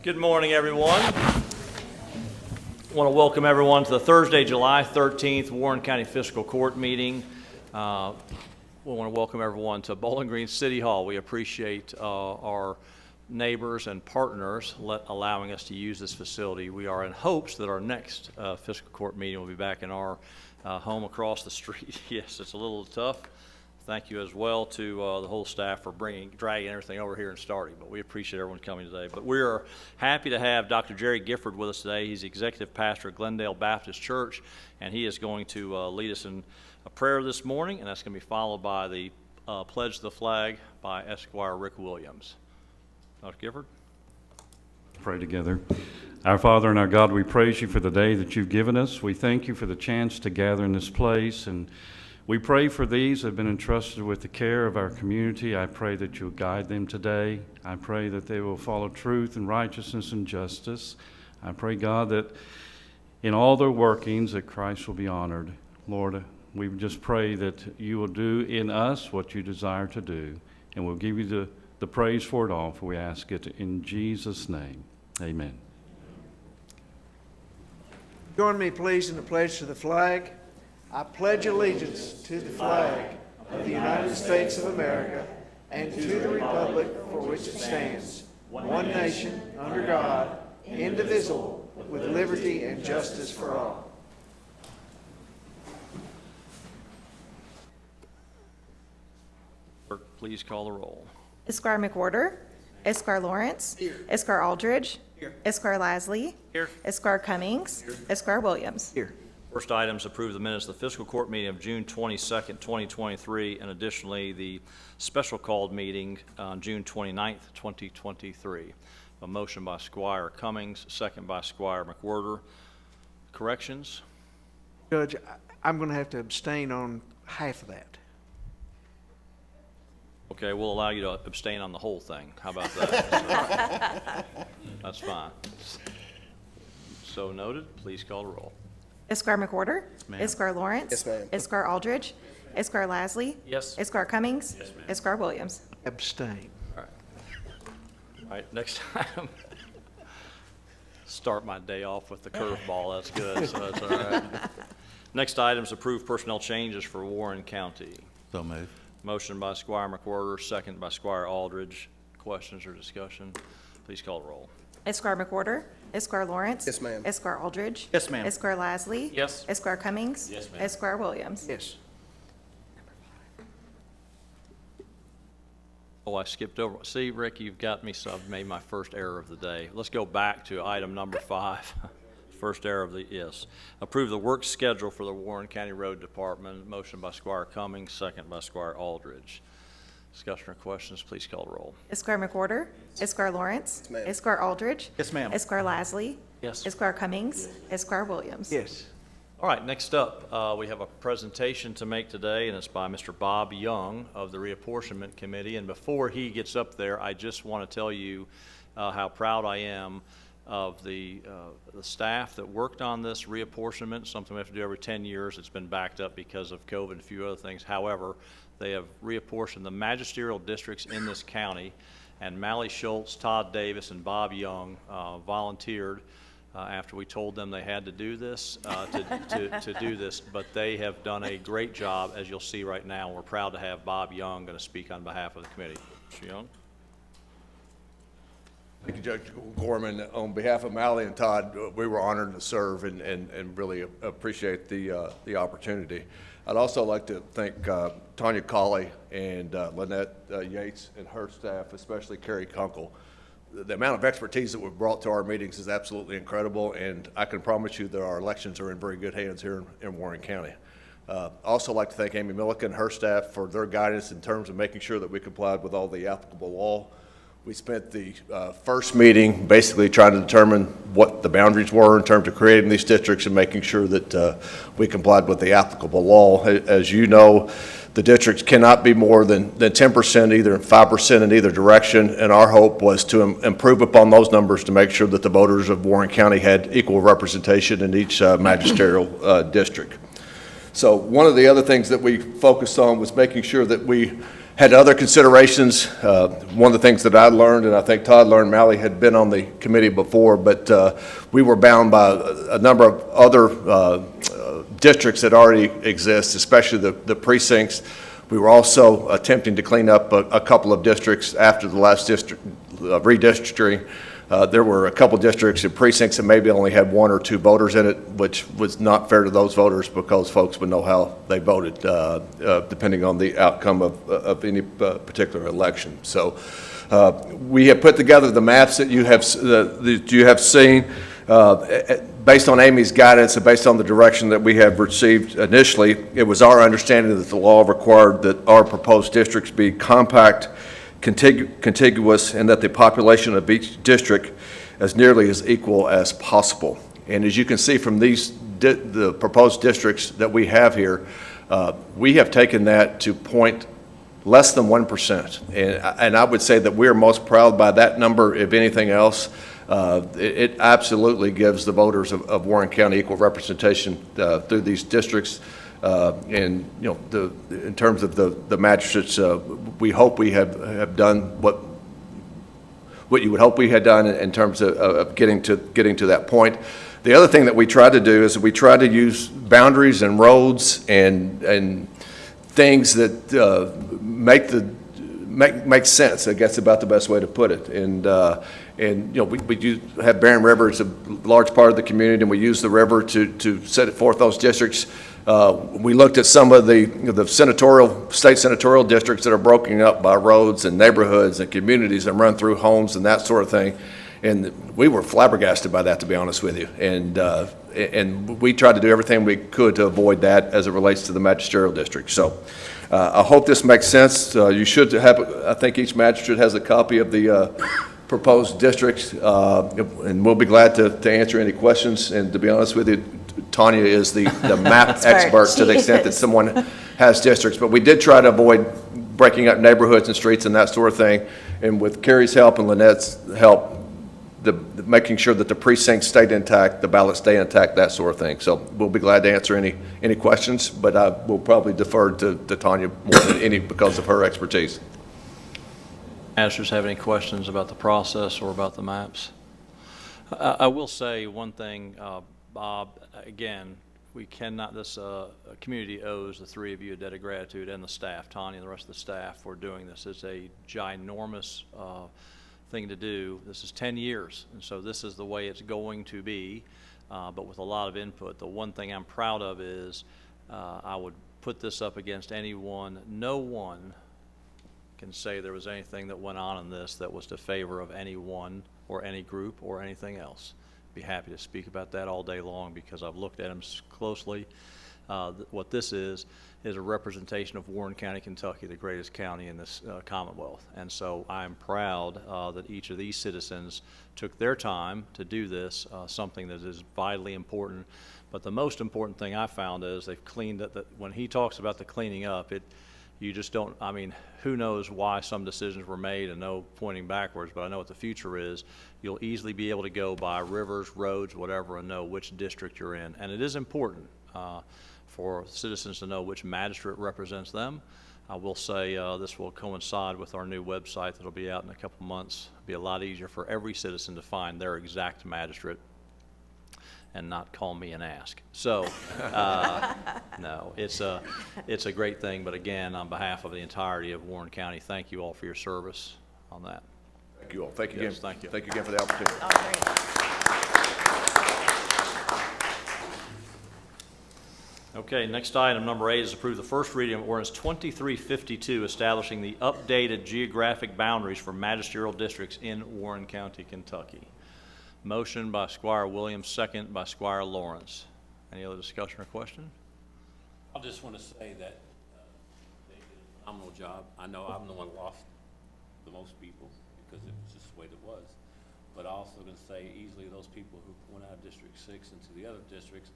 Good morning, everyone. I want to welcome everyone to the Thursday, July 13th Warren County Fiscal Court meeting. We want to welcome everyone to Bowling Green City Hall. We appreciate our neighbors and partners allowing us to use this facility. We are in hopes that our next fiscal court meeting will be back in our home across the street. Yes, it's a little tough. Thank you as well to the whole staff for dragging everything over here and starting, but we appreciate everyone coming today. But we are happy to have Dr. Jerry Gifford with us today. He's the executive pastor at Glendale Baptist Church, and he is going to lead us in a prayer this morning, and that's going to be followed by the pledge to the flag by Esquire Rick Williams. Dr. Gifford. Pray together. Our Father and our God, we praise you for the day that you've given us. We thank you for the chance to gather in this place, and we pray for these that have been entrusted with the care of our community. I pray that you'll guide them today. I pray that they will follow truth and righteousness and justice. I pray, God, that in all their workings that Christ will be honored. Lord, we just pray that you will do in us what you desire to do, and we'll give you the praise for it all, for we ask it in Jesus' name. Amen. Join me, please, in the pledge to the flag. I pledge allegiance to the flag of the United States of America and to the republic for which it stands, one nation, under God, indivisible, with liberty and justice for all. Clerk, please call the roll. Esquire McWhorter. Esquire Lawrence. Here. Esquire Aldridge. Here. Esquire Lasley. Here. Esquire Cummings. Here. Esquire Williams. Here. First item is approve the minutes of the fiscal court meeting of June 22nd, 2023, and additionally the special called meeting on June 29th, 2023. A motion by Squire Cummings, second by Squire McWhorter. Corrections? Judge, I'm going to have to abstain on half of that. Okay, we'll allow you to abstain on the whole thing. How about that? That's fine. So noted. Please call the roll. Esquire McWhorter. Esquire Lawrence. Yes, ma'am. Esquire Aldridge. Esquire Lasley. Yes. Esquire Cummings. Yes, ma'am. Esquire Williams. Abstain. All right, next item. Start my day off with the curveball. That's good. So that's all right. Next item is approve personnel changes for Warren County. So moved. Motion by Squire McWhorter, second by Squire Aldridge. Questions or discussion? Please call the roll. Esquire McWhorter. Esquire Lawrence. Yes, ma'am. Esquire Aldridge. Yes, ma'am. Esquire Lasley. Yes. Esquire Cummings. Yes, ma'am. Esquire Williams. Yes. Oh, I skipped over. See, Rick, you've got me, so I've made my first error of the day. Let's go back to item number 5. First error of the, yes. Approve the work schedule for the Warren County Road Department. Motion by Squire Cummings, second by Squire Aldridge. Discussion or questions, please call the roll. Esquire McWhorter. Esquire Lawrence. Yes, ma'am. Esquire Aldridge. Yes, ma'am. Esquire Lasley. Yes. Esquire Cummings. Esquire Williams. Yes. All right, next up, we have a presentation to make today, and it's by Mr. Bob Young of the Reapportionment Committee. And before he gets up there, I just want to tell you how proud I am of the staff that worked on this reapportionment, something we have to do every 10 years. It's been backed up because of COVID and a few other things. However, they have reapportioned the magisterial districts in this county, and Mally Schultz, Todd Davis, and Bob Young volunteered after we told them they had to do this, to do this, but they have done a great job, as you'll see right now. We're proud to have Bob Young going to speak on behalf of the committee. Mr. Young? Thank you, Judge Gorman. On behalf of Mally and Todd, we were honored to serve and really appreciate the opportunity. I'd also like to thank Tanya Colley and Lynette Yates and her staff, especially Carrie Kunkel. The amount of expertise that we've brought to our meetings is absolutely incredible, and I can promise you that our elections are in very good hands here in Warren County. Also like to thank Amy Milliken and her staff for their guidance in terms of making sure that we complied with all the applicable law. We spent the first meeting basically trying to determine what the boundaries were in terms of creating these districts and making sure that we complied with the applicable law. As you know, the districts cannot be more than 10%, either 5% in either direction, and our hope was to improve upon those numbers to make sure that the voters of Warren County had equal representation in each magisterial district. So one of the other things that we focused on was making sure that we had other considerations. One of the things that I learned, and I think Todd learned, Mally had been on the committee before, but we were bound by a number of other districts that already exist, especially the precincts. We were also attempting to clean up a couple of districts after the last district redistricting. There were a couple districts and precincts that maybe only had 1 or 2 voters in it, which was not fair to those voters because folks would know how they voted depending on the outcome of any particular election. So we have put together the maps that you have seen. Based on Amy's guidance and based on the direction that we have received initially, it was our understanding that the law required that our proposed districts be compact, contiguous, and that the population of each district as nearly as equal as possible. And as you can see from the proposed districts that we have here, we have taken that to point less than 1%. And I would say that we are most proud by that number, if anything else. It absolutely gives the voters of Warren County equal representation through these districts. And in terms of the magistrates, we hope we have done what you would hope we had done in terms of getting to that point. The other thing that we try to do is we try to use boundaries and roads and things that make sense. I guess about the best way to put it. And we do have Barron River as a large part of the community, and we use the river to set forth those districts. We looked at some of the state senatorial districts that are broken up by roads and neighborhoods and communities and run through homes and that sort of thing. And we were flabbergasted by that, to be honest with you. And we tried to do everything we could to avoid that as it relates to the magisterial district. So I hope this makes sense. You should have, I think each magistrate has a copy of the proposed districts, and we'll be glad to answer any questions. And to be honest with you, Tanya is the map expert to the extent that someone has districts. But we did try to avoid breaking up neighborhoods and streets and that sort of thing. And with Carrie's help and Lynette's help, making sure that the precincts stayed intact, the ballots stay intact, that sort of thing. So we'll be glad to answer any questions, but I will probably defer to Tanya more than any because of her expertise. Masters have any questions about the process or about the maps? I will say one thing, Bob, again, we cannot, this community owes the three of you a debt of gratitude and the staff, Tanya and the rest of the staff, for doing this. It's a ginormous thing to do. This is 10 years, and so this is the way it's going to be, but with a lot of input. The one thing I'm proud of is I would put this up against anyone. No one can say there was anything that went on in this that was to favor of anyone or any group or anything else. Be happy to speak about that all day long because I've looked at them closely. What this is a representation of Warren County, Kentucky, the greatest county in this Commonwealth. And so I'm proud that each of these citizens took their time to do this, something that is vitally important. But the most important thing I found is they've cleaned up, when he talks about the cleaning up, you just don't, I mean, who knows why some decisions were made, and no pointing backwards, but I know what the future is. You'll easily be able to go by rivers, roads, whatever, and know which district you're in. And it is important for citizens to know which magistrate represents them. I will say this will coincide with our new website that'll be out in a couple months. It'll be a lot easier for every citizen to find their exact magistrate and not call me and ask. So, no, it's a great thing. But again, on behalf of the entirety of Warren County, thank you all for your service on that. Thank you all. Thank you Yes, again. thank you. Thank you again for the opportunity. All right. Okay, next item, number 8, is approve the first reading of ordinance 2352, establishing the updated geographic boundaries for magisterial districts in Warren County, Kentucky. Motion by Squire Williams, second by Squire Lawrence. Any other discussion or question? I just want to say that they did a phenomenal job. I know I'm the one who lost the most people because it was just the way it was. But I also going to say easily those people who went out of District 6 into the other districts,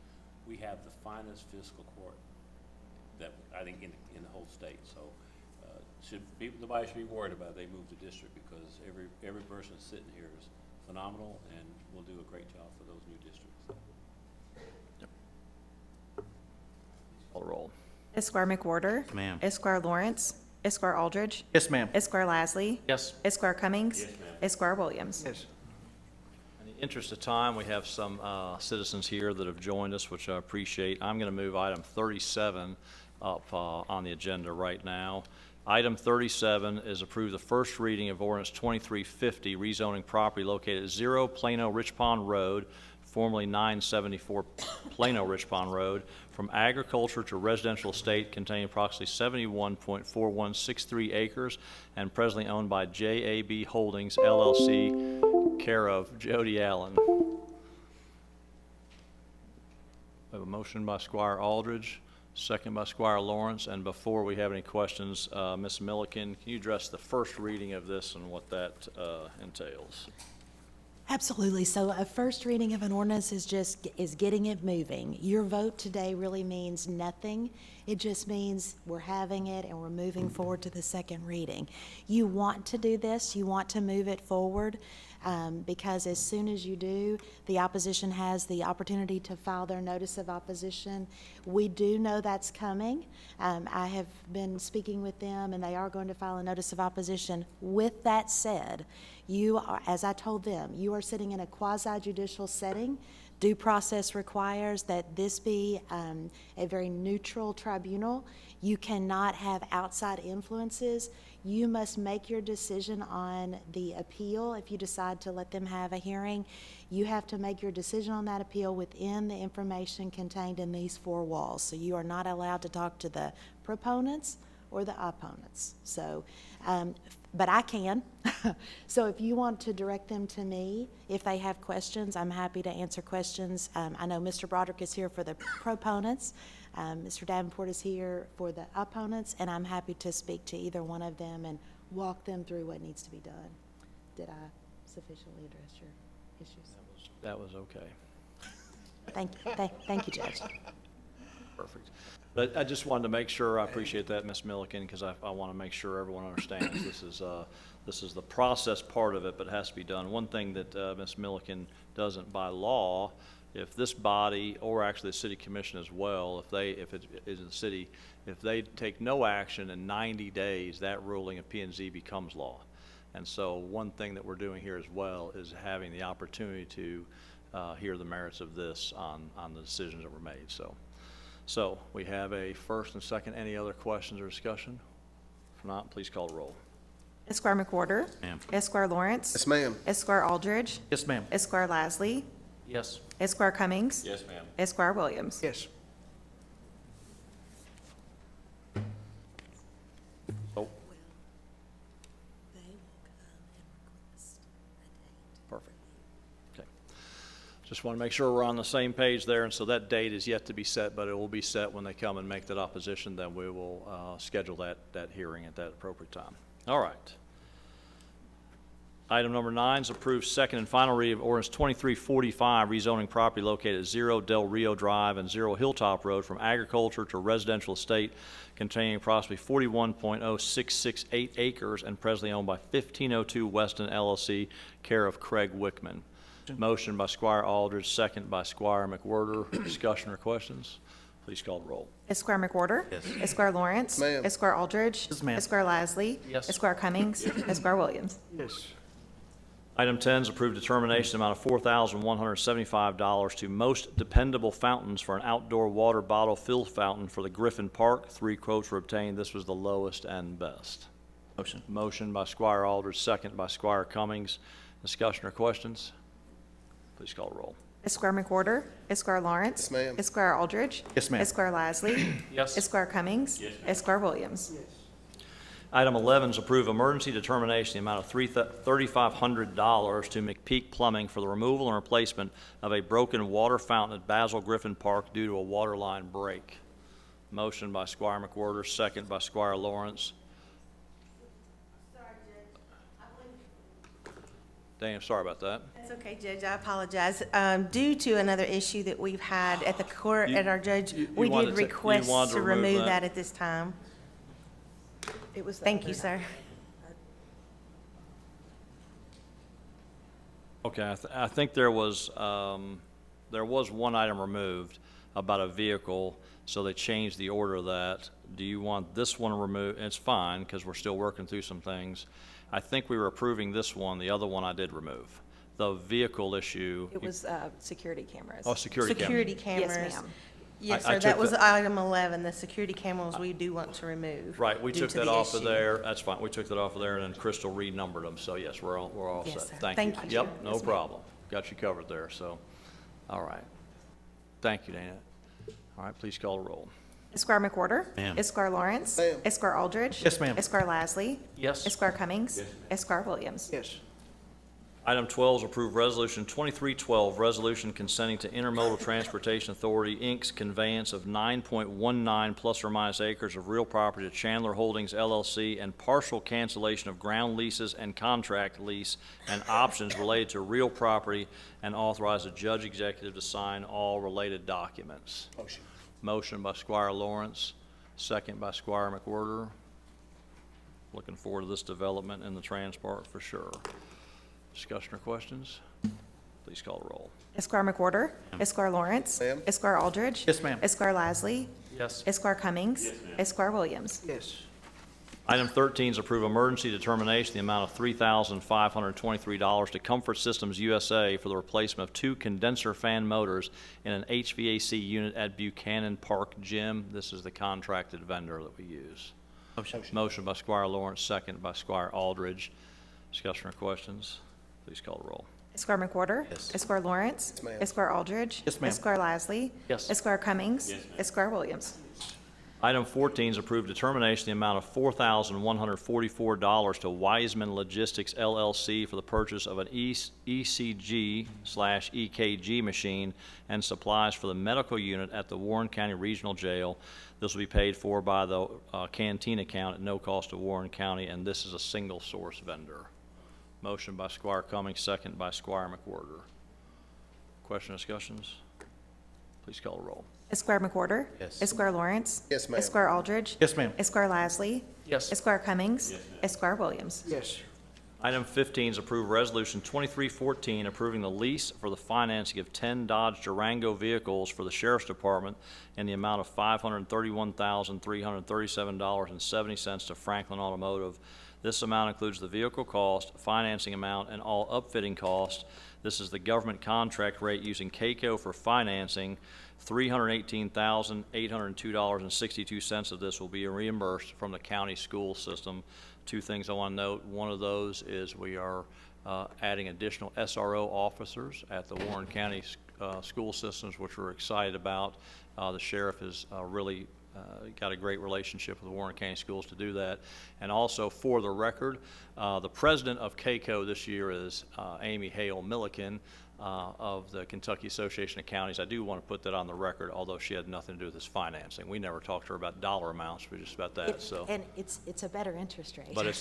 we have the finest fiscal court that I think in the whole state. So nobody should be worried about it. They moved the district because every person sitting here is phenomenal and will do a great job for those new districts. Yep. Call the roll. Esquire McWhorter. Ma'am. Esquire Lawrence. Esquire Aldridge. Yes, ma'am. Esquire Lasley. Yes. Esquire Cummings. Esquire Williams. Yes. In the interest of time, we have some citizens here that have joined us, which I appreciate. I'm going to move item 37 up on the agenda right now. Item 37 is approve the first reading of ordinance 2350, rezoning property located at 0 Plano Rich Pond Road, formerly 974 Plano Rich Pond Road, from agriculture to residential estate containing approximately 71.4163 acres and presently owned by JAB Holdings LLC, care of Jody Allen. We have a motion by Squire Aldridge, second by Squire Lawrence, and before we have any questions, Ms. Milliken, can you address the first reading of this and what that entails? Absolutely. So a first reading of an ordinance is getting it moving. Your vote today really means nothing. It just means we're having it and we're moving forward to the second reading. You want to do this, you want to move it forward, because as soon as you do, the opposition has the opportunity to file their notice of opposition. We do know that's coming. I have been speaking with them, and they are going to file a notice of opposition. With that said, you are, as I told them, you are sitting in a quasi-judicial setting. Due process requires that this be a very neutral tribunal. You cannot have outside influences. You must make your decision on the appeal. If you decide to let them have a hearing, you have to make your decision on that appeal within the information contained in these four walls. So you are not allowed to talk to the proponents or the opponents. So, but I can. So if you want to direct them to me, if they have questions, I'm happy to answer questions. I know Mr. Broderick is here for the proponents. Mr. Davenport is here for the opponents, and I'm happy to speak to either one of them and walk them through what needs to be done. Did I sufficiently address your issues? That was okay. Thank you, Judge. Perfect. But I just wanted to make sure, I appreciate that, Ms. Milliken, because I want to make sure everyone understands this is the process part of it, but it has to be done. One thing that Ms. Milliken doesn't by law, if this body, or actually the city commission as well, if it is in the city, if they take no action in 90 days, that ruling of P&Z becomes law. And so one thing that we're doing here as well is having the opportunity to hear the merits of this on the decisions that were made. So we have a first and second. Any other questions or discussion? If not, please call the roll. Esquire McWhorter. Ma'am. Esquire Lawrence. Yes, ma'am. Esquire Aldridge. Yes, ma'am. Esquire Lasley. Yes. Esquire Cummings. Yes, ma'am. Esquire Williams. Yes. Oh, perfect. Okay. Just want to make sure we're on the same page there, and so that date is yet to be set, but it will be set when they come and make that opposition. Then we will schedule that hearing at that appropriate time. All right. Item number 9 is approve second and final reading of ordinance 2345, rezoning property located at 0 Del Rio Drive and 0 Hilltop Road from agriculture to residential estate containing approximately 41.0668 acres and presently owned by 1502 Weston LLC, care of Craig Wickman. Motion by Squire Aldridge, second by Squire McWhorter. Discussion or questions? Please call the roll. Esquire McWhorter. Yes. Esquire Lawrence. Ma'am. Esquire Aldridge. Yes, ma'am. Esquire Lasley. Yes. Esquire Cummings. Esquire Williams. Yes. Item 10 is approved determination amount of $4,175 to Most Dependable Fountains for an outdoor water bottle fill fountain for the Griffin Park. 3 quotes were obtained. This was the lowest and best. Motion. Motion by Squire Aldridge, second by Squire Cummings. Discussion or questions? Please call the roll. Esquire McWhorter. Esquire Lawrence. Yes, ma'am. Esquire Aldridge. Yes, ma'am. Esquire Lasley. Yes. Esquire Cummings. Esquire Williams. Item 11 is approve emergency determination, the amount of $3,500 to McPeak Plumbing for the removal and replacement of a broken water fountain at Basil Griffin Park due to a water line break. Motion by Squire McWhorter, second by Squire Lawrence. Daniel, sorry about that. That's okay, Judge, I apologize. Due to another issue that we've had at the court, at our judge, we wanted did to- you request wanted to to remove remove that. that at this time. It was Thank you, sir. Okay, I think there was one item removed. about a vehicle, so they changed the order of that. Do you want this one removed? It's fine, because we're still working through some things. I think we were approving this one. The other one I did remove. The vehicle issue. It was security cameras. Oh, security cameras. Security cameras. Yes, ma'am. Yes, I sir, that took was the- item 11, the security cameras we do want to remove. Right, we due took to that the off of issue. there. That's fine. We took that off of there, and then Crystal renumbered them. So yes, we're all Yes, set. sir. Thank Thank you. you. Yep, no problem. Got you covered there, so, all right. Thank you, Dana. All right, please call the roll. Esquire McWhorter. Ma'am. Esquire Lawrence. Ma'am. Esquire Aldridge. Yes, ma'am. Esquire Lasley. Yes. Esquire Cummings. Esquire Williams. Yes. Item 12 is approve Resolution 2312, resolution consenting to Intermodal Transportation Authority, Inc.'s conveyance of 9.19 plus or minus acres of real property to Chandler Holdings LLC and partial cancellation of ground leases and contract lease and options related to real property, and authorize the judge executive to sign all related documents. Motion. Motion by Squire Lawrence, second by Squire McWhorter. Looking forward to this development in the transport for sure. Discussion or questions? Please call the roll. Esquire McWhorter. Esquire Lawrence. Ma'am. Esquire Aldridge. Yes, ma'am. Esquire Lasley. Yes. Esquire Cummings. Esquire Williams. Yes. Item 13 is approve emergency determination, the amount of $3,523 to Comfort Systems USA for the replacement of 2 condenser fan motors in an HVAC unit at Buchanan Park Gym. This is the contracted vendor that we use. Motion by Squire Lawrence, second by Squire Aldridge. Discussion or questions? Please call the roll. Esquire McWhorter. Yes. Esquire Lawrence. Yes, ma'am. Esquire Aldridge. Yes, ma'am. Esquire Lasley. Yes. Esquire Cummings. Yes, ma'am. Esquire Williams. Item 14 is approved determination the amount of $4,144 to Wiseman Logistics LLC for the purchase of an ECG/EKG machine and supplies for the medical unit at the Warren County Regional Jail. This will be paid for by the canteen account at no cost to Warren County, and this is a single source vendor. Motion by Squire Cummings, second by Squire McWhorter. Question or discussions? Please call the roll. Esquire McWhorter. Yes. Esquire Lawrence. Yes, ma'am. Esquire Aldridge. Yes, ma'am. Esquire Lasley. Yes. Esquire Cummings. Esquire Williams. Yes. Item 15 is approve Resolution 2314, approving the lease for the financing of 10 Dodge Durango vehicles for the Sheriff's Department in the amount of $531,337.70 to Franklin Automotive. This amount includes the vehicle cost, financing amount, and all upfitting costs. This is the government contract rate using CAECO for financing. $318,802.62 of this will be reimbursed from the county school system. 2 things I want to note. One of those is we are adding additional SRO officers at the Warren County school systems, which we're excited about. The sheriff has really got a great relationship with the Warren County Schools to do that. And also, for the record, the president of CAECO this year is Amy Hale Milliken of the Kentucky Association of Counties. I do want to put that on the record, although she had nothing to do with this financing. We never talked to her about dollar amounts, but just about that. So, And it's a better interest rate. but it's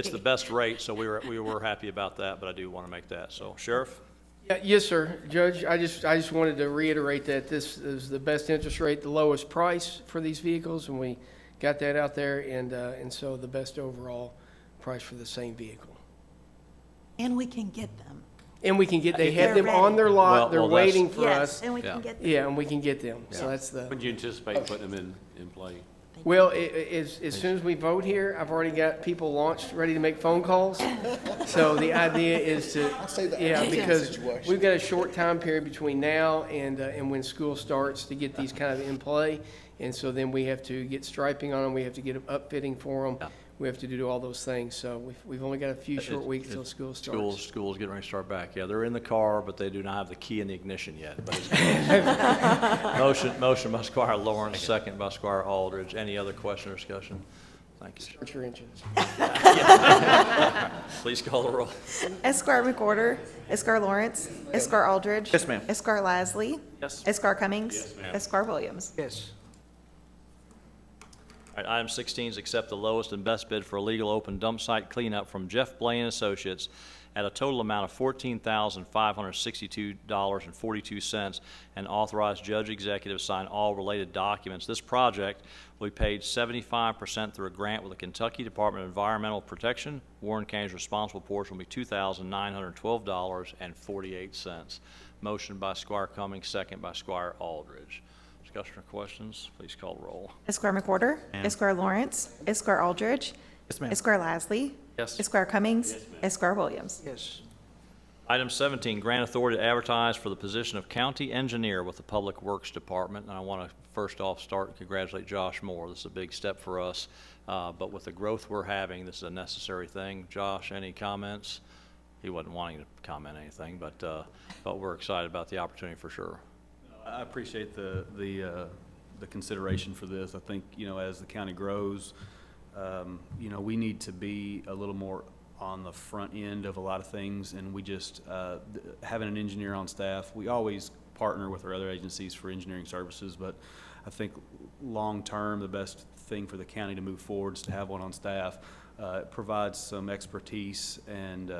the best rate, so we were happy about that. But I do want to make that. So, Sheriff. Yeah, yes, sir. Judge, I just wanted to reiterate that this is the best interest rate, the lowest price for these vehicles, and we got that out there, and so the best overall price for the same vehicle. And we can get them. And we can get, they have They're them on their Well, lot, they're well, that's- waiting for Yes, us. and we Yeah. can get them. Yeah, and we can get them. So that's the, When do you anticipate putting them in play? well, as soon as we vote here, I've already got people launched, ready to make phone calls. So the idea is to, say the yeah, ideal because situation. we've got a short time period between now and when school starts to get these kind of in play. And so then we have to get striping on them, we have to get upfitting for them. Yeah. We have to do all those things. So we've only got a few short weeks till school starts. Schools getting ready to start back. Yeah, they're in the car, but they do not have the key in the ignition yet. But it's motion by Squire Lawrence, second by Squire Aldridge. Any other question or discussion? Thank you, sir. Start your engines. Please call the roll. Esquire McWhorter. Esquire Lawrence. Esquire Aldridge. Yes, ma'am. Esquire Lasley. Yes. Esquire Cummings. Yes, ma'am. Esquire Williams. Yes. All right, item 16 is accept the lowest and best bid for a legal open dump site cleanup from Jeff Blaine Associates at a total amount of $14,562.42 and authorize judge executive to sign all related documents. This project will be paid 75% through a grant with the Kentucky Department of Environmental Protection. Warren County's responsible portion will be $2,912.48. Motion by Squire Cummings, second by Squire Aldridge. Discussion or questions? Please call the roll. Esquire McWhorter. Esquire Lawrence. Esquire Aldridge. Yes, ma'am. Esquire Lasley. Yes. Esquire Cummings. Esquire Williams. Yes. Item 17, grant authority to advertise for the position of county engineer with the Public Works Department. And I want to first off start and congratulate Josh Moore. This is a big step for us, but with the growth we're having, this is a necessary thing. Josh, any comments? He wasn't wanting to comment anything, but we're excited about the opportunity for sure. I appreciate the consideration for this. I think, as the county grows, we need to be a little more on the front end of a lot of things, and we just, having an engineer on staff, we always partner with our other agencies for engineering services, but I think long-term, the best thing for the county to move forward is to have one on staff. It provides some expertise and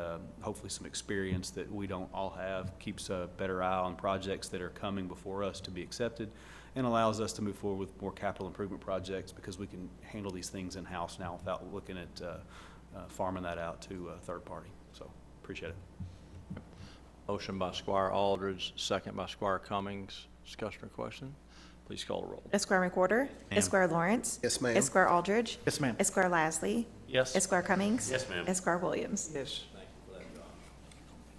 hopefully some experience that we don't all have, keeps a better eye on projects that are coming before us to be accepted, and allows us to move forward with more capital improvement projects because we can handle these things in-house now without looking at farming that out to a third party. So appreciate it. Motion by Squire Aldridge, second by Squire Cummings. Discussion or question? Please call the roll. Esquire McWhorter. Esquire Lawrence. Yes, ma'am. Esquire Aldridge. Yes, ma'am. Esquire Lasley. Yes. Esquire Cummings. Yes, ma'am. Esquire Williams. Yes.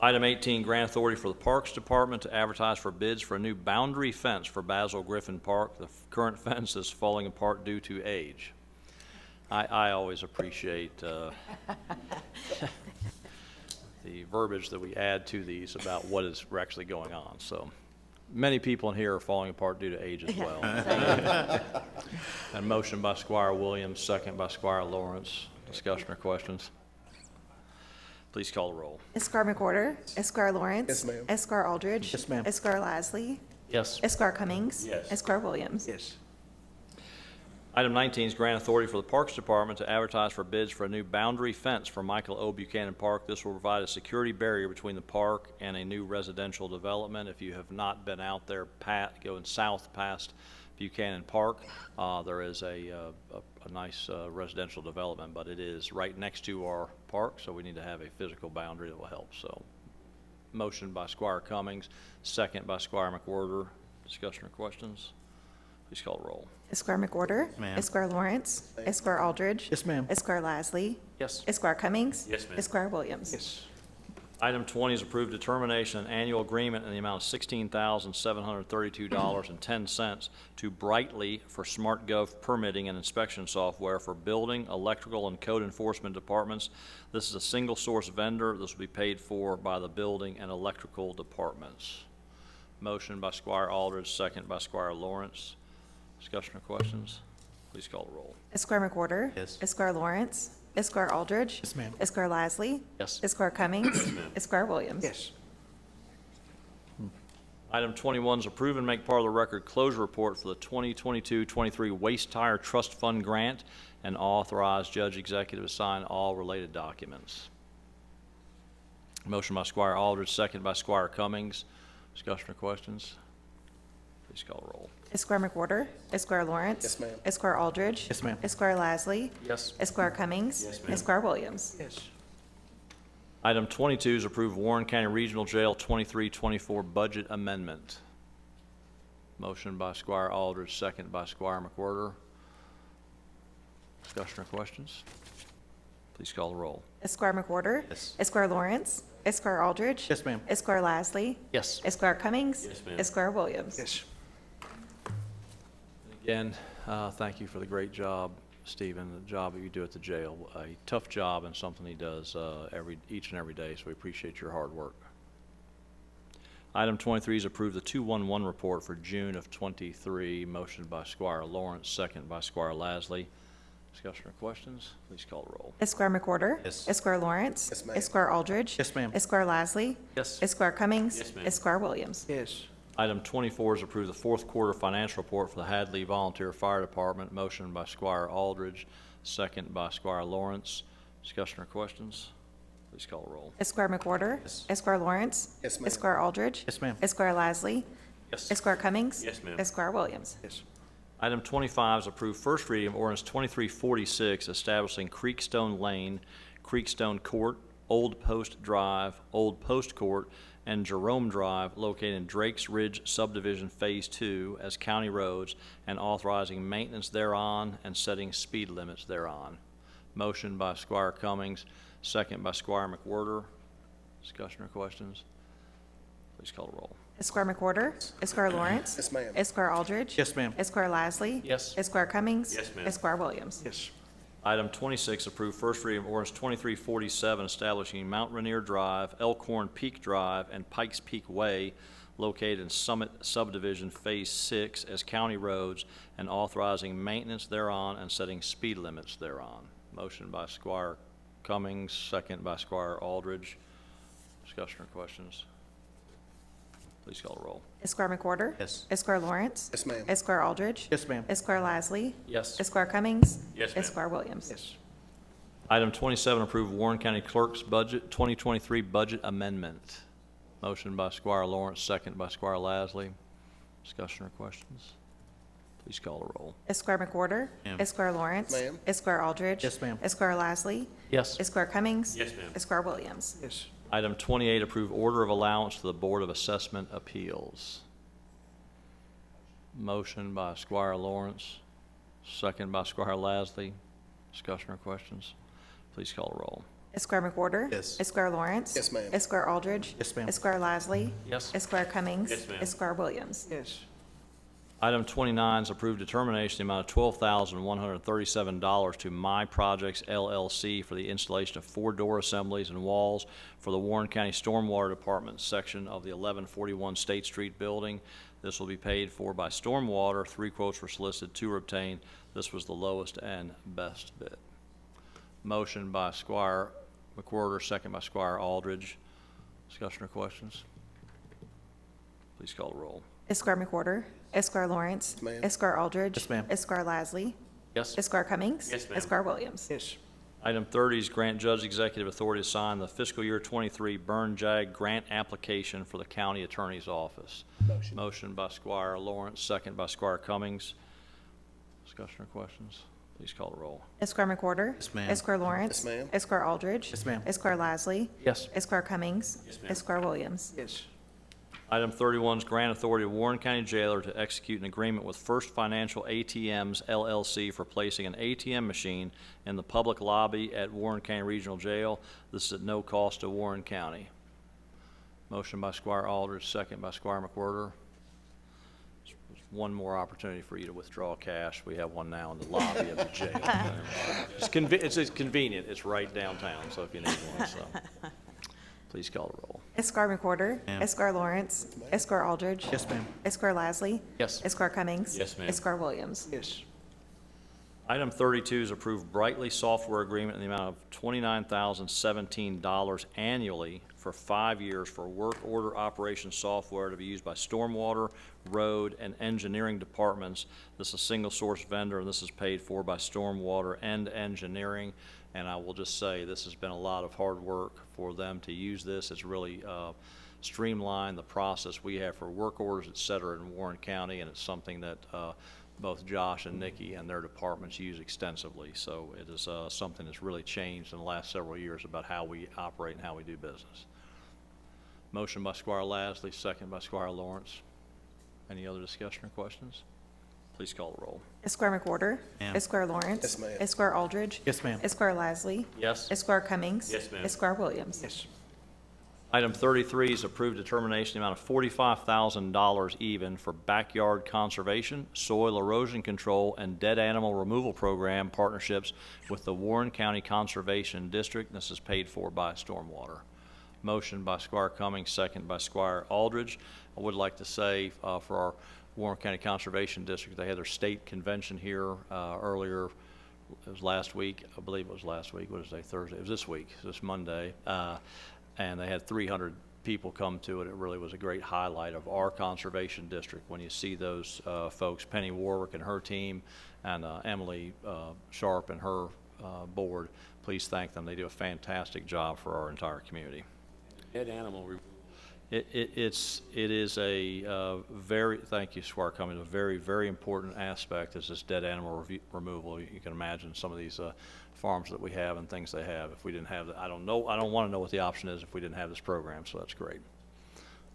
Item 18, grant authority for the Parks Department to advertise for bids for a new boundary fence for Basil Griffin Park. The current fence is falling apart due to age. I always appreciate the verbiage that we add to these about what is actually going on. So many people in here are falling apart due to age as well. And motion by Squire Williams, second by Squire Lawrence. Discussion or questions? Please call the roll. Esquire McWhorter. Esquire Lawrence. Yes, ma'am. Esquire Aldridge. Yes, ma'am. Esquire Lasley. Yes. Esquire Cummings. Yes. Esquire Williams. Yes. Item 19 is grant authority for the Parks Department to advertise for bids for a new boundary fence for Michael O. Buchanan Park. This will provide a security barrier between the park and a new residential development. If you have not been out there, going south past Buchanan Park, there is a nice residential development, but it is right next to our park, so we need to have a physical boundary that will help. So, motion by Squire Cummings, second by Squire McWhorter. Discussion or questions? Please call the roll. Esquire McWhorter. Ma'am. Esquire Lawrence. Esquire Aldridge. Yes, ma'am. Esquire Lasley. Yes. Esquire Cummings. Yes, ma'am. Esquire Williams. Yes. Item 20 is approved determination and annual agreement in the amount of $16,732.10 to Brightly for SmartGov permitting and inspection software for building, electrical, and code enforcement departments. This is a single source vendor. This will be paid for by the building and electrical departments. Motion by Squire Aldridge, second by Squire Lawrence. Discussion or questions? Please call the roll. Esquire McWhorter. Yes. Esquire Lawrence. Esquire Aldridge. Yes, ma'am. Esquire Lasley. Yes. Esquire Cummings. Esquire Williams. Yes. Item 21 is approve and make part of the record closure report for the 2022-23 Waste Tire Trust Fund Grant and authorize Judge Executive to sign all related documents. Motion by Squire Aldridge, second by Squire Cummings. Discussion or questions? Please call the roll. Esquire McWhorter. Esquire Lawrence. Yes, ma'am. Esquire Aldridge. Yes, ma'am. Esquire Lasley. Yes. Esquire Cummings. Yes, ma'am. Esquire Williams. Yes. Item 22 is approve Warren County Regional Jail 23-24 budget amendment. Motion by Squire Aldridge, second by Squire McWhorter. Discussion or questions? Please call the roll. Esquire McWhorter. Yes. Esquire Lawrence. Esquire Aldridge. Yes, ma'am. Esquire Lasley. Yes. Esquire Cummings. Yes, ma'am. Esquire Williams. Yes. Again, thank you for the great job, Stephen, the job that you do at the jail. A tough job and something he does each and every day, so we appreciate your hard work. Item 23 is approve the 211 report for June of 23. Motion by Squire Lawrence, second by Squire Lasley. Discussion or questions? Please call the roll. Esquire McWhorter. Yes. Esquire Lawrence. Yes, ma'am. Esquire Aldridge. Yes, ma'am. Esquire Lasley. Yes. Esquire Cummings. Yes, ma'am. Esquire Williams. Yes. Item 24 is approve the fourth quarter financial report for the Hadley Volunteer Fire Department. Motion by Squire Aldridge, second by Squire Lawrence. Discussion or questions? Please call the roll. Esquire McWhorter. Yes. Esquire Lawrence. Yes, ma'am. Esquire Aldridge. Yes, ma'am. Esquire Lasley. Yes. Esquire Cummings. Yes, ma'am. Esquire Williams. Yes. Item 25 is approve first reading of ordinance 2346 establishing Creekstone Lane, Creekstone Court, Old Post Drive, Old Post Court, and Jerome Drive located in Drake's Ridge Subdivision Phase 2 as county roads and authorizing maintenance thereon and setting speed limits thereon. Motion by Squire Cummings, second by Squire McWhorter. Discussion or questions? Please call the roll. Esquire McWhorter. Esquire Lawrence. Yes, ma'am. Esquire Aldridge. Yes, ma'am. Esquire Lasley. Yes. Esquire Cummings. Yes, ma'am. Esquire Williams. Yes. Item 26, approve first reading of ordinance 2347, establishing Mount Rainier Drive, Elkhorn Peak Drive, and Pikes Peak Way located in Summit Subdivision Phase 6 as county roads and authorizing maintenance thereon and setting speed limits thereon. Motion by Squire Cummings, second by Squire Aldridge. Discussion or questions? Please call the roll. Esquire McWhorter. Yes. Esquire Lawrence. Yes, ma'am. Esquire Aldridge. Yes, ma'am. Esquire Lasley. Yes. Esquire Cummings. Yes, ma'am. Esquire Williams. Yes. Item 27, approve Warren County Clerk's Budget 2023 Budget Amendment. Motion by Squire Lawrence, second by Squire Lasley. Discussion or questions? Please call the roll. Esquire McWhorter. Ma'am. Esquire Lawrence. Ma'am. Esquire Aldridge. Yes, ma'am. Esquire Lasley. Yes. Esquire Cummings. Yes, ma'am. Esquire Williams. Yes. Item 28, approve order of allowance to the Board of Assessment Appeals. Motion by Squire Lawrence, second by Squire Lasley. Discussion or questions? Please call the roll. Esquire McWhorter. Yes. Esquire Lawrence. Yes, ma'am. Esquire Aldridge. Yes, ma'am. Esquire Lasley. Yes. Esquire Cummings. Yes, ma'am. Esquire Williams. Yes. Item 29 is approved determination in the amount of $12,137 to My Projects LLC for the installation of 4 door assemblies and walls for the Warren County Stormwater Department section of the 1141 State Street building. This will be paid for by Stormwater. 3 quotes were solicited, 2 were obtained. This was the lowest and best bid. Motion by Squire McWhorter, second by Squire Aldridge. Discussion or questions? Please call the roll. Esquire McWhorter. Esquire Lawrence. Yes, ma'am. Esquire Aldridge. Yes, ma'am. Esquire Lasley. Yes. Esquire Cummings. Yes, ma'am. Esquire Williams. Yes. Item 30 is grant judge executive authority to sign the fiscal year 23 Burn Jag grant application for the county attorney's office. Motion by Squire Lawrence, second by Squire Cummings. Discussion or questions? Please call the roll. Esquire McWhorter. Yes, ma'am. Esquire Lawrence. Yes, ma'am. Esquire Aldridge. Yes, ma'am. Esquire Lasley. Yes. Esquire Cummings. Yes, ma'am. Esquire Williams. Yes. Item 31 is grant authority of Warren County Jailer to execute an agreement with First Financial ATMs LLC for placing an ATM machine in the public lobby at Warren County Regional Jail. This is at no cost to Warren County. Motion by Squire Aldridge, second by Squire McWhorter. There's one more opportunity for you to withdraw cash. We have one now in the lobby of the jail. It's convenient. It's right downtown, so if you need one, so. Please call the roll. Esquire McWhorter. Ma'am. Esquire Lawrence. Esquire Aldridge. Yes, ma'am. Esquire Lasley. Yes. Esquire Cummings. Yes, ma'am. Esquire Williams. Yes. Item 32 is approved Brightly software agreement in the amount of $29,017 annually for 5 years for work order operation software to be used by stormwater, road, and engineering departments. This is a single source vendor, and this is paid for by stormwater and engineering. And I will just say, this has been a lot of hard work for them to use this. It's really streamlined the process we have for work orders, et cetera, in Warren County, and it's something that both Josh and Nikki and their departments use extensively. So it is something that's really changed in the last several years about how we operate and how we do business. Motion by Squire Lasley, second by Squire Lawrence. Any other discussion or questions? Please call the roll. Esquire McWhorter. Ma'am. Esquire Lawrence. Yes, ma'am. Esquire Aldridge. Yes, ma'am. Esquire Lasley. Yes. Esquire Cummings. Yes, ma'am. Esquire Williams. Yes. Item 33 is approved determination in the amount of $45,000 even for backyard conservation, soil erosion control, and dead animal removal program partnerships with the Warren County Conservation District. This is paid for by Stormwater. Motion by Squire Cummings, second by Squire Aldridge. I would like to say for our Warren County Conservation District, they had their state convention here earlier. It was last week. I believe it was last week. What is today? Thursday. It was this week, this Monday. And they had 300 people come to it. It really was a great highlight of our conservation district when you see those folks, Penny Warwick and her team, and Emily Sharp and her board. Please thank them. They do a fantastic job for our entire community. Dead animal removal. It is a very, thank you, Squire Cummings, a very, very important aspect is this dead animal removal. You can imagine some of these farms that we have and things they have. If we didn't have that, I don't want to know what the option is if we didn't have this program, so that's great.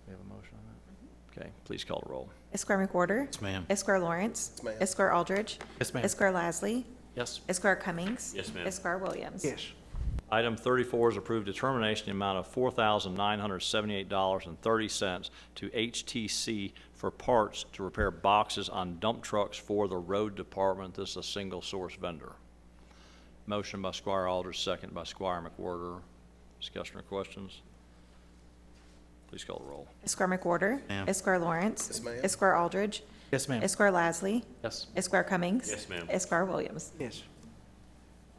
We have a motion on that? Okay, please call the roll. Esquire McWhorter. Yes, ma'am. Esquire Lawrence. Yes, ma'am. Esquire Aldridge. Yes, ma'am. Esquire Lasley. Yes. Esquire Cummings. Yes, ma'am. Esquire Williams. Yes. Item 34 is approved determination in the amount of $4,978.30 to HTC for parts to repair boxes on dump trucks for the road department. This is a single source vendor. Motion by Squire Aldridge, second by Squire McWhorter. Discussion or questions? Please call the roll. Esquire McWhorter. Ma'am. Esquire Lawrence. Yes, ma'am. Esquire Aldridge. Yes, ma'am. Esquire Lasley. Yes. Esquire Cummings. Yes, ma'am. Esquire Williams. Yes.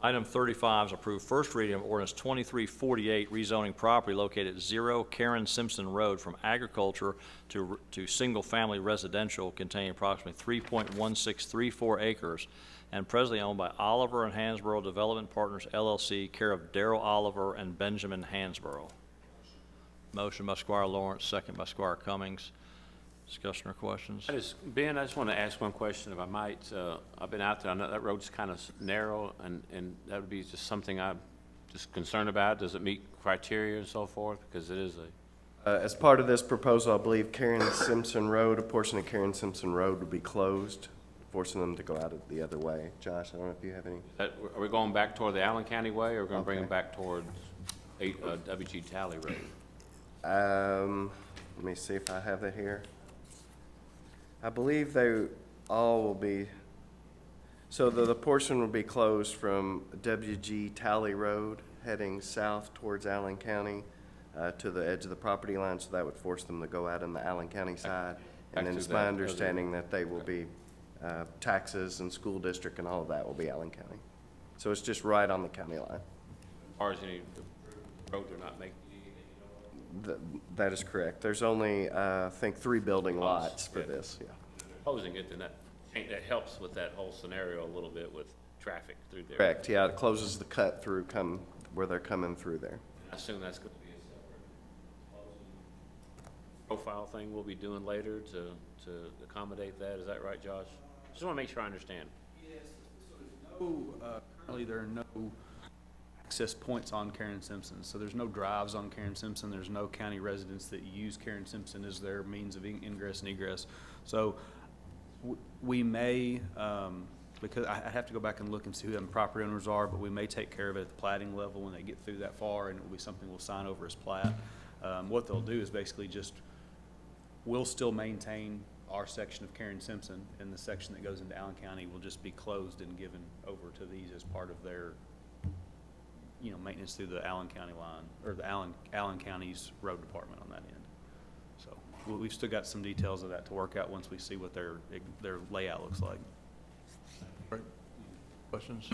Item 35 is approved first reading of ordinance 2348, rezoning property located at 0 Karen Simpson Road from agriculture to single-family residential containing approximately 3.1634 acres and presently owned by Oliver and Hansborough Development Partners LLC, care of Darrell Oliver and Benjamin Hansborough. Motion by Squire Lawrence, second by Squire Cummings. Discussion or questions? Ben, I just want to ask one question, if I might. I've been out there, I know that road's kind of narrow, and that would be just something I'm just concerned about. Does it meet criteria and so forth? Because it is As part of this proposal, I believe Karen Simpson Road, a portion of Karen Simpson Road would be closed, forcing them to go out the other way. Josh, I don't know if you have any. are we going back toward the Allen County way, or are we going to bring Okay. them back towards W.G. Talley Road? Let me see if I have it here. I believe they all will be, so the portion will be closed from WG Talley Road heading south towards Allen County to the edge of the property line, so that would force them to go out on the Allen County side. And then to it's that my other- understanding that they will be, taxes and school district and all of that will be Allen County. So it's just right on the county line. As far as any roads are not making, That is correct. There's only, I think, 3 building lots for yeah. this, yeah. opposing it, then that helps with that whole scenario a little bit with traffic through there. Correct, yeah, it closes the cut through, where they're coming through there. I assume that's going to be a separate profile thing we'll be doing later to accommodate that. Is that right, Josh? Just want to make sure I understand. Currently, there are no access points on Karen Simpson, so there's no drives on Karen Simpson. There's no county residents that use Karen Simpson as their means of ingress and egress. So we may, because I have to go back and look and see who the property owners are, but we may take care of it at the platting level when they get through that far, and it will be something we'll sign over as plat. What they'll do is basically just, we'll still maintain our section of Karen Simpson, and the section that goes into Allen County will just be closed and given over to these as part of their, maintenance through the Allen County line, or the Allen County's road department on that end. So we've still got some details of that to work out once we see what their layout looks like. Questions?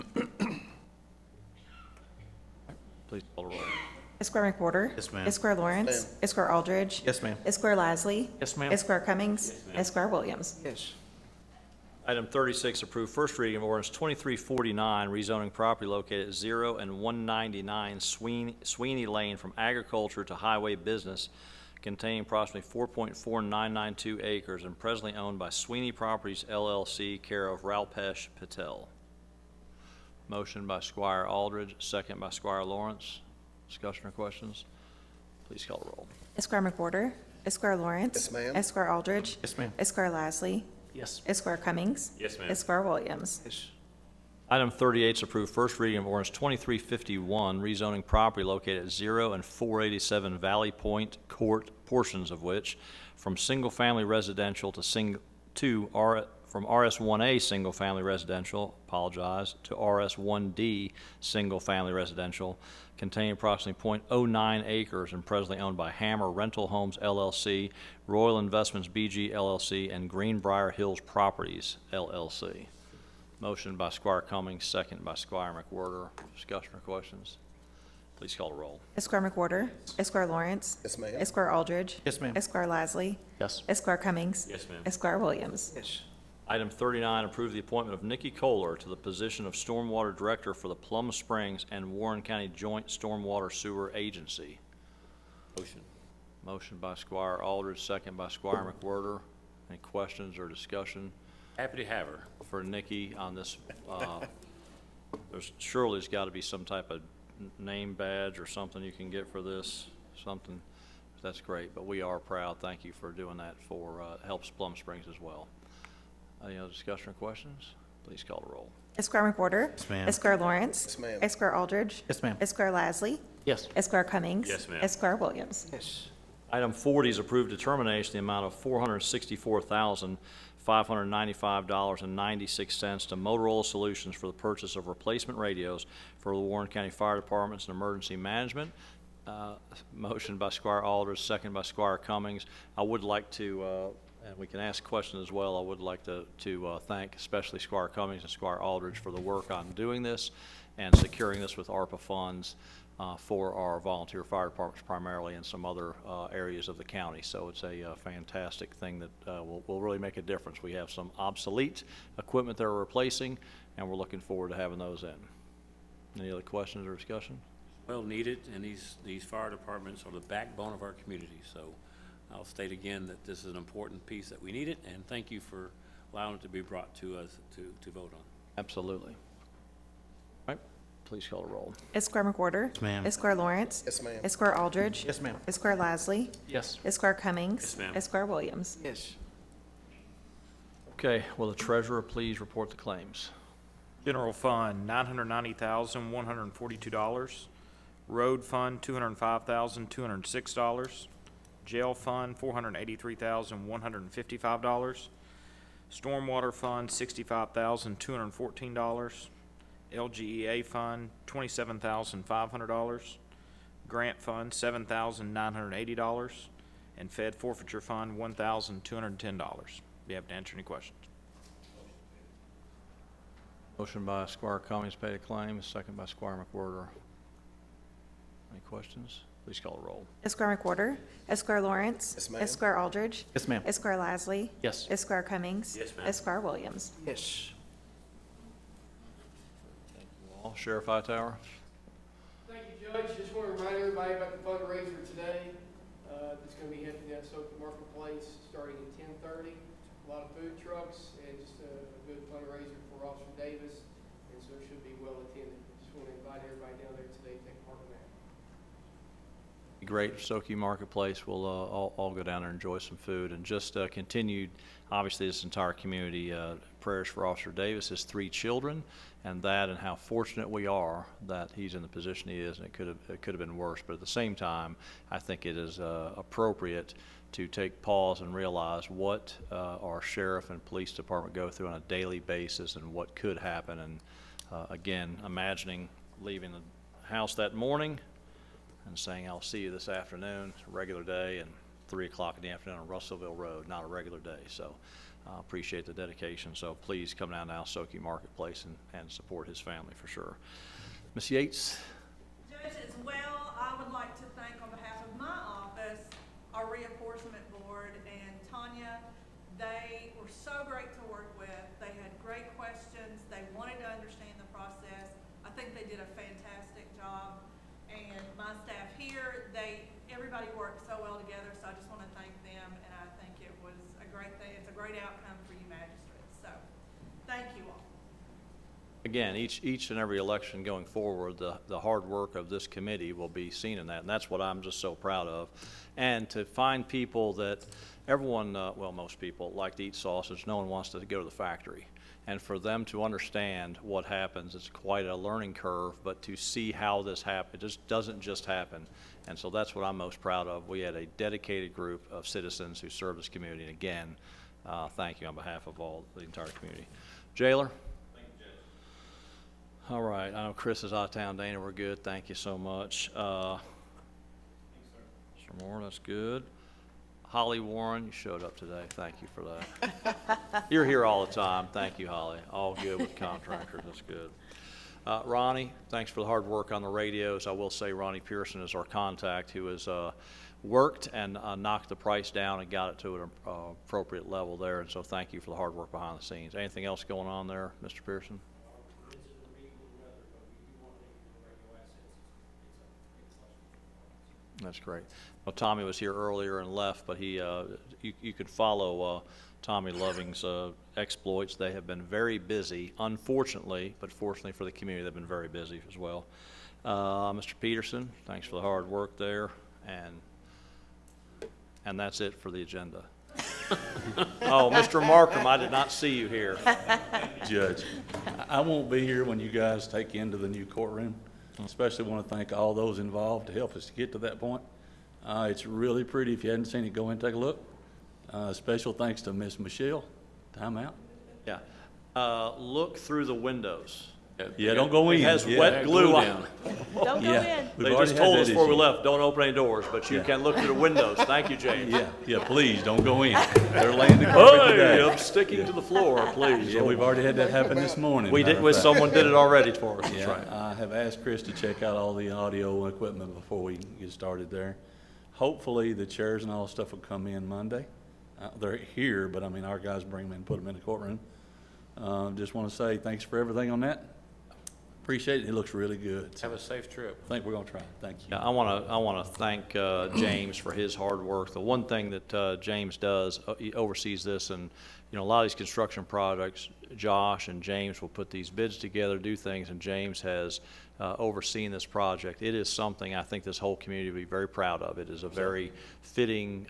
Please call the roll. Esquire McWhorter. Yes, ma'am. Esquire Lawrence. Esquire Aldridge. Yes, ma'am. Esquire Lasley. Yes, ma'am. Esquire Cummings. Esquire Williams. Yes. Item 36, approved first reading of ordinance 2349, rezoning property located at 0 and 199 Sweeney Lane from agriculture to highway business, containing approximately 4.4992 acres and presently owned by Sweeney Properties LLC, care of Ralpesh Patel. Motion by Squire Aldridge, second by Squire Lawrence. Discussion or questions? Please call the roll. Esquire McWhorter. Esquire Lawrence. Yes, ma'am. Esquire Aldridge. Yes, ma'am. Esquire Lasley. Yes. Esquire Cummings. Yes, ma'am. Esquire Williams. Yes. Item 38 is approved first reading of ordinance 2351, rezoning property located at 0 and 487 Valley Point Court, portions of which from single-family residential from RS1A single-family residential, to RS1D single-family residential, containing approximately 0.09 acres and presently owned by Hammer Rental Homes LLC, Royal Investments BG LLC, and Greenbrier Hills Properties LLC. Motion by Squire Cummings, second by Squire McWhorter. Discussion or questions? Please call the roll. Esquire McWhorter. Esquire Lawrence. Yes, ma'am. Esquire Aldridge. Yes, ma'am. Esquire Lasley. Yes. Esquire Cummings. Yes, ma'am. Esquire Williams. Yes. Item 39, approve the appointment of Nikki Kohler to the position of Stormwater Director for the Plum Springs and Warren County Joint Stormwater Sewer Agency. Motion. Motion by Squire Aldridge, second by Squire McWhorter. Any questions or discussion Happy to have her. for Nikki on this? Surely's got to be some type of name badge or something you can get for this, something. That's great, but we are proud. Thank you for doing that for, helps Plum Springs as well. Any other discussion or questions? Please call the roll. Esquire McWhorter. Yes, ma'am. Esquire Lawrence. Yes, ma'am. Esquire Aldridge. Yes, ma'am. Esquire Lasley. Yes. Esquire Cummings. Yes, ma'am. Esquire Williams. Yes. Item 40 is approved determination, the amount of $464,595.96 to Motorola Solutions for the purchase of replacement radios for the Warren County Fire Departments and Emergency Management. Motion by Squire Aldridge, second by Squire Cummings. I would like to, and we can ask questions as well, I would like to thank especially Squire Cummings and Squire Aldridge for the work on doing this and securing this with ARPA funds for our volunteer fire departments primarily and some other areas of the county. So it's a fantastic thing that will really make a difference. We have some obsolete equipment they're replacing, and we're looking forward to having those in. Any other questions or discussion? Well needed, and these fire departments are the backbone of our community. So I'll state again that this is an important piece that we needed, and thank you for allowing it to be brought to us to vote on. Absolutely. All right, please call the roll. Esquire McWhorter. Yes, ma'am. Esquire Lawrence. Yes, ma'am. Esquire Aldridge. Yes, ma'am. Esquire Lasley. Yes. Esquire Cummings. Yes, ma'am. Esquire Williams. Yes. Okay, will the treasurer please report the claims? General Fund, $990,142. Road Fund, $205,206. Jail Fund, $483,155. Stormwater Fund, $65,214. LGEA Fund, $27,500. Grant Fund, $7,980. And Fed Forfeiture Fund, $1,210. Be happy to answer any questions. Motion by Squire Cummings, pay the claims, second by Squire McWhorter. Any questions? Please call the roll. Esquire McWhorter. Esquire Lawrence. Yes, ma'am. Esquire Aldridge. Yes, ma'am. Esquire Lasley. Yes. Esquire Cummings. Yes, ma'am. Esquire Williams. Yes. All, Sheriff Hightower? Thank you, Judge. Just want to remind everybody about the fundraiser today. It's going to be happening at Soak Marketplace starting at 10:30. A lot of food trucks and just a good fundraiser for Officer Davis, and so it should be well attended. Just want to invite everybody down there today to take part in that. Great. Soki Marketplace. We'll all go down there and enjoy some food and just continued, obviously, this entire community, prayers for Officer Davis, his 3 children, and that and how fortunate we are that he's in the position he is, and it could have been worse. But at the same time, I think it is appropriate to take pause and realize what our sheriff and police department go through on a daily basis and what could happen. And again, imagining leaving the house that morning and saying, I'll see you this afternoon, a regular day, and 3 o'clock in the afternoon on Russellville Road, not a regular day. So I appreciate the dedication. So please come down to Soki Marketplace and support his family for sure. Ms. Yates? Judge, as well, I would like to thank on behalf of my office, our reapportionment board, and Tanya. They were so great to work with. They had great questions. They wanted to understand the process. I think they did a fantastic job. And my staff here, everybody worked so well together, so I just want to thank them, and I think it was a great thing. It's a great outcome for you magistrates, so thank you all. Again, each and every election going forward, the hard work of this committee will be seen in that, and that's what I'm just so proud of. And to find people that everyone, well, most people like to eat sausage. No one wants to go to the factory. And for them to understand what happens, it's quite a learning curve, but to see how this happens, it just doesn't just happen. And so that's what I'm most proud of. We had a dedicated group of citizens who served this community. And again, thank you on behalf of the entire community. Jailer? Thank you, Judge. All right, I know Chris is out of town. Dana, we're good. Thank you so much. Thanks, sir. Mr. Moore, that's good. Holly Warren, you showed up today. Thank you for that. You're here all the time. Thank you, Holly. All good with contractors. That's good. Ronnie, thanks for the hard work on the radios. I will say Ronnie Pearson is our contact who has worked and knocked the price down and got it to an appropriate level there. And so thank you for the hard work behind the scenes. Anything else going on there, Mr. Pearson? That's great. Well, Tommy was here earlier and left, but he, you could follow Tommy Loving's exploits. They have been very busy, unfortunately, but fortunately for the community, they've been very busy as well. Mr. Peterson, thanks for the hard work there. And And that's it for the agenda. Oh, Mr. Markham, I did not see you here. Judge, I won't be here when you guys take you into the new courtroom. Especially want to thank all those involved to help us to get to that point. It's really pretty. If you hadn't seen it, go in and take a look. Special thanks to Miss Michelle. Time out. Yeah. Look through the windows. Yeah, don't go in. It has Yeah. wet glue on. Don't go Yeah. in. We've They already just had told that us before we issue. left, don't open any doors, but you Yeah. can look through the windows. Thank you, James. Yeah, please, don't go in. They're laying the carpet Hey, today. I'm sticking to the floor, please. Yeah, we've already had that happen this morning. We matter did, of fact. someone did it already for us, that's Yeah, right. I have asked Chris to check out all the audio equipment before we get started there. Hopefully, the chairs and all the stuff will come in Monday. They're here, but I mean, our guys bring them in and put them in the courtroom. Just want to say thanks for everything on that. Appreciate it. It looks really good. Have a safe trip. I think we're going to try. Thank you. Yeah, I want to thank James for his hard work. The one thing that James does, he oversees this, and you know, a lot of these construction projects, Josh and James will put these bids together, do things, and James has overseen this project. It is something I think this whole community will be very proud of. It is a very fitting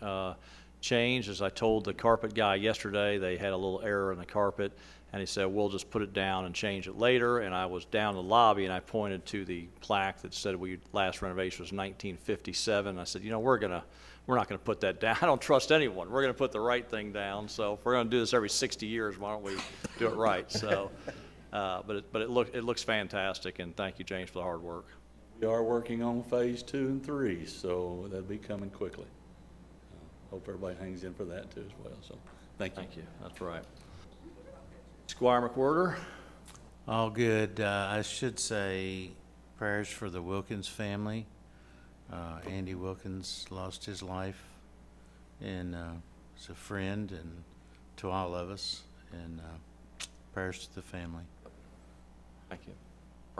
change. As I told the carpet guy yesterday, they had a little error in the carpet, and he said, we'll just put it down and change it later. And I was down in the lobby, and I pointed to the plaque that said last renovation was 1957. I said, you know, we're not gonna put that down. I don't trust anyone. We're gonna put the right thing down. So if we're gonna do this every 60 years, why don't we do it right? So, but it looks fantastic, and thank you, James, for the hard work. We are working on phase 2 and 3, so that'll be coming quickly. Hope everybody hangs in for that too as well. So, thank you. Thank you. That's right. Squire McWhirter. All good. I should say prayers for the Wilkins family. Andy Wilkins lost his life, and is a friend and to all of us, and prayers to the family. Thank you.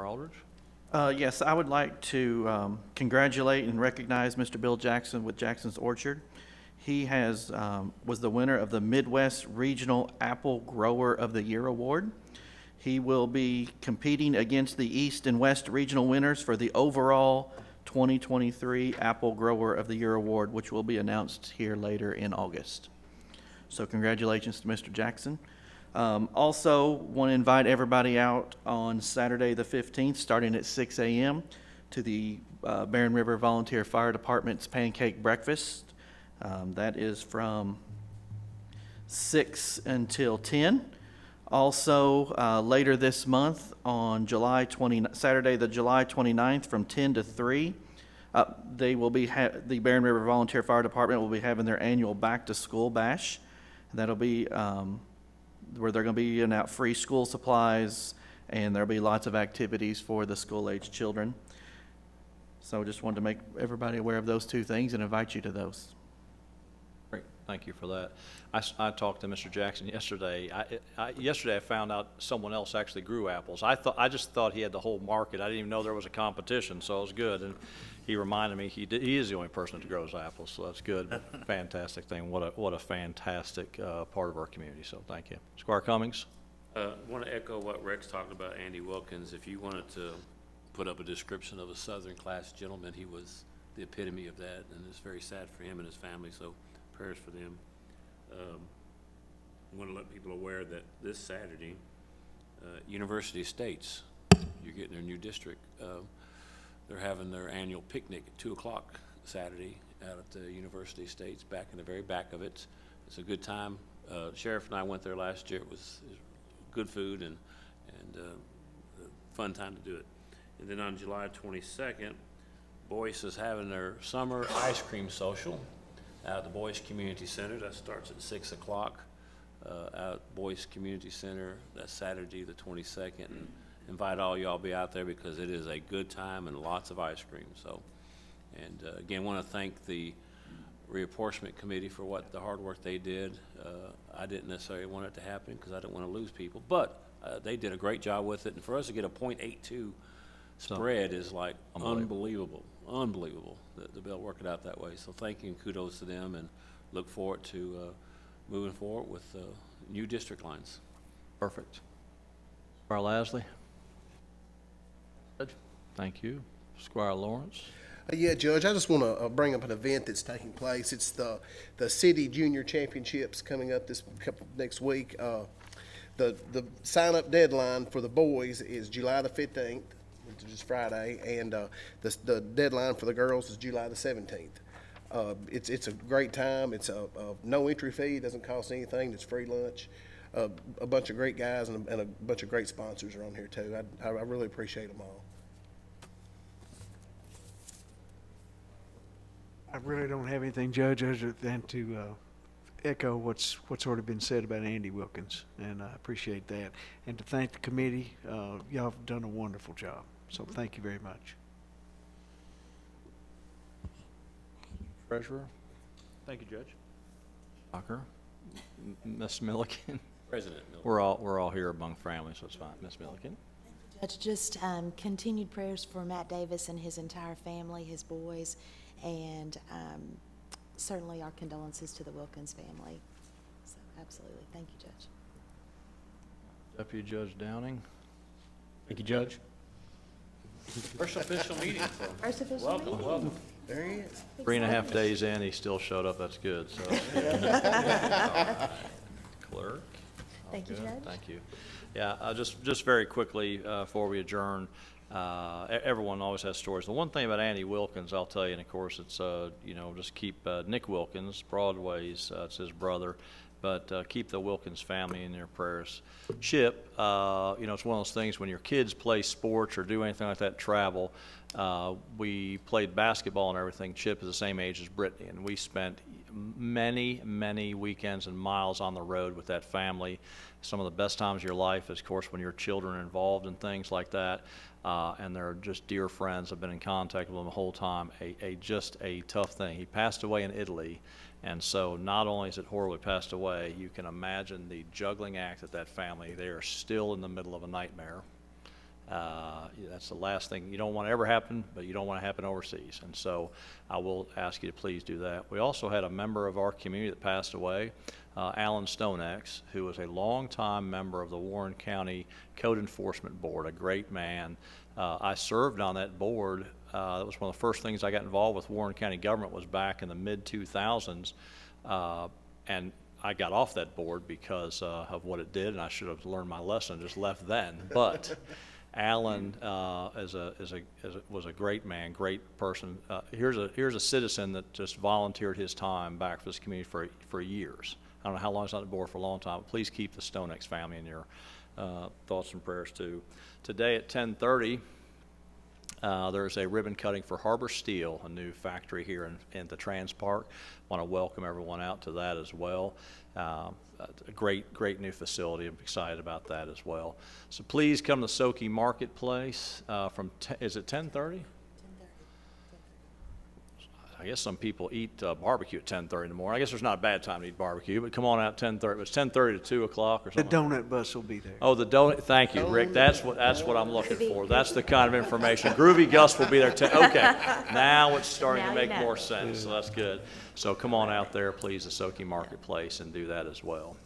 Aldridge. Yes, I would like to congratulate and recognize Mr. Bill Jackson with Jackson's Orchard. He was the winner of the Midwest Regional Apple Grower of the Year Award. He will be competing against the East and West Regional winners for the overall 2023 Apple Grower of the Year Award, which will be announced here later in August. So congratulations to Mr. Jackson. Also, want to invite everybody out on Saturday the 15th, starting at 6 a.m. to the Barren River Volunteer Fire Department's Pancake Breakfast. That is from 6 until 10. Also, later this month on Saturday, the July 29th from 10 to 3, they will be the Barren River Volunteer Fire Department will be having their annual Back to School Bash. That'll be where they're going to be giving out free school supplies, and there'll be lots of activities for the school-age children. So just wanted to make everybody aware of those two things and invite you to those. Great, thank you for that. I talked to Mr. Jackson yesterday. Yesterday I found out someone else actually grew apples. I just thought he had the whole market. I didn't even know there was a competition, so it was good. And he reminded me he is the only person that grows apples, so that's good. Fantastic thing. What a fantastic part of our community. So thank you, Squire Cummings. Want to echo what Rex talked about, Andy Wilkins. If you wanted to put up a description of a Southern class gentleman, he was the epitome of that, and it's very sad for him and his family, so prayers for them. I want to let people aware that this Saturday, University Estates, you're getting their new district, they're having their annual picnic at 2 o'clock Saturday out at the University Estates, back in the very back of it. It's a good time. Sheriff and I went there last year. It was good food and a fun time to do it. And then on July 22nd, Boyce is having their summer ice cream social out at the Boyce Community Center. That starts at 6 o'clock out at Boyce Community Center. That's Saturday the 22nd. And invite all y'all to be out there because it is a good time and lots of ice cream. So, and again, want to thank the reapportionment committee for what the hard work they did. I didn't necessarily want it to happen because I didn't want to lose people, but they did a great job with it. And for us to get a .82 spread is like unbelievable to be able to work it out that way. So thank you and kudos to them, and look forward to moving forward with new district lines. Perfect. Squire Lasley. Thank you. Squire Lawrence. Yeah, Judge, I just want to bring up an event that's taking place. It's the City Junior Championships coming up next week. The sign-up deadline for the boys is July the 15th, which is Friday, and the deadline for the girls is July the 17th. It's a great time. It's a no entry fee. It doesn't cost anything. It's free lunch. A bunch of great guys and a bunch of great sponsors are on here too. I really appreciate them all. I really don't have anything, Judge, other than to echo what's already been said about Andy Wilkins, and I appreciate that. And to thank the committee. Y'all have done a wonderful job, so thank you very much. Treasurer? Thank you, Judge. Tucker? Ms. Milliken? President Miller. We're all here among family, so it's fine. Ms. Milliken? Judge, just continued prayers for Matt Davis and his entire family, his boys, and certainly our condolences to the Wilkins family. So absolutely. Thank you, Judge. Deputy Judge Downing? Thank you, Judge. First official meeting. First official Welcome, meeting. welcome. There he is. 3.5 days in, he still showed up. That's good. So, Clerk. Thank you, Good. Judge. Thank you. Yeah, just very quickly before we adjourn, everyone always has stories. The one thing about Andy Wilkins, I'll tell you, and of course it's just keep Nick Wilkins, Broadway's, it's his brother, but keep the Wilkins family in your prayers. Chip, it's one of those things when your kids play sports or do anything like that, travel. We played basketball and everything. Chip is the same age as Brittany, and we spent many weekends and miles on the road with that family. Some of the best times of your life is, of course, when your children are involved in things like that, and they're just dear friends. I've been in contact with them the whole time. Just a tough thing. He passed away in Italy, and so not only is it horribly passed away, you can imagine the juggling act at that family. They are still in the middle of a nightmare. That's the last thing you don't want to ever happen, but you don't want to happen overseas. And so I will ask you to please do that. We also had a member of our community that passed away, Alan Stonex, who was a longtime member of the Warren County Code Enforcement Board, a great man. I served on that board. That was one of the first things I got involved with Warren County government was back in the mid-2000s. And I got off that board because of what it did, and I should have learned my lesson and just left then. But Alan was a great man, great person. Here's a citizen that just volunteered his time back for this community for years. I don't know how long he's on the board, for a long time. But please keep the Stonex family in your thoughts and prayers too. Today at 10:30, there's a ribbon cutting for Harbor Steel, a new factory here in the Trans Park. Want to welcome everyone out to that as well. A great new facility. I'm excited about that as well. So please come to Soki Marketplace is it 10:30? I guess some people eat barbecue at 10:30 in the morning. I guess there's not a bad time to eat barbecue, but come on out 10:30. It's 10:30 to 2 o'clock or something. The donut bus will be there. Oh, the donut. Thank you, Rick. That's what I'm looking for. That's the kind of information. Groovy Gus will be there. Okay, now it's starting to make more sense. So that's good. So come on out there, please, to Soki Marketplace, and do that as well.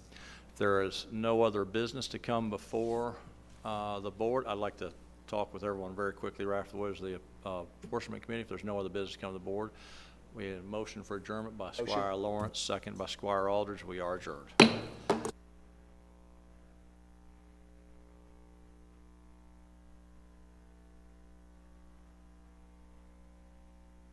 If there is no other business to come before the board, I'd like to talk with everyone very quickly right afterwards. The apportionment committee. If there's no other business to come to the board, we had a motion for adjournment by Squire Lawrence, second by Squire Aldridge. We are adjourned.